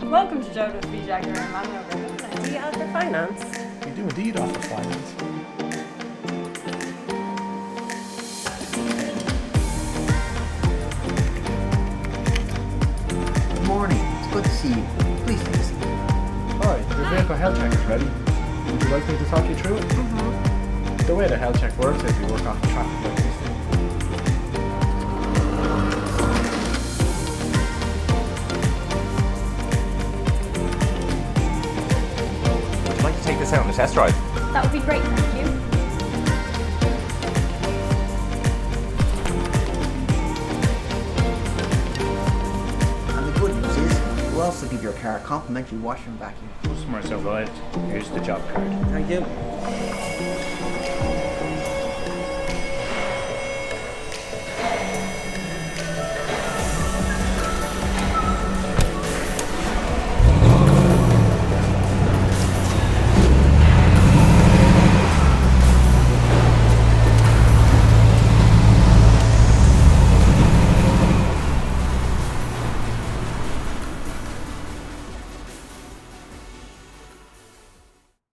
Welcome to Duffy Jaguar and Land Rover. Do you offer finance? We do indeed offer finance. Good morning. It's good to see you. Please take a seat. Hi, your vehicle health check is ready. Would you like me to talk you through it? The way the health check works is we work off a traffic light system. Would you like to take this out on a test drive? That would be great, thank you. And the good news is, we'll also give your car a complimentary washer and vacuum. Customers arrived. Here's the job card. Thank you.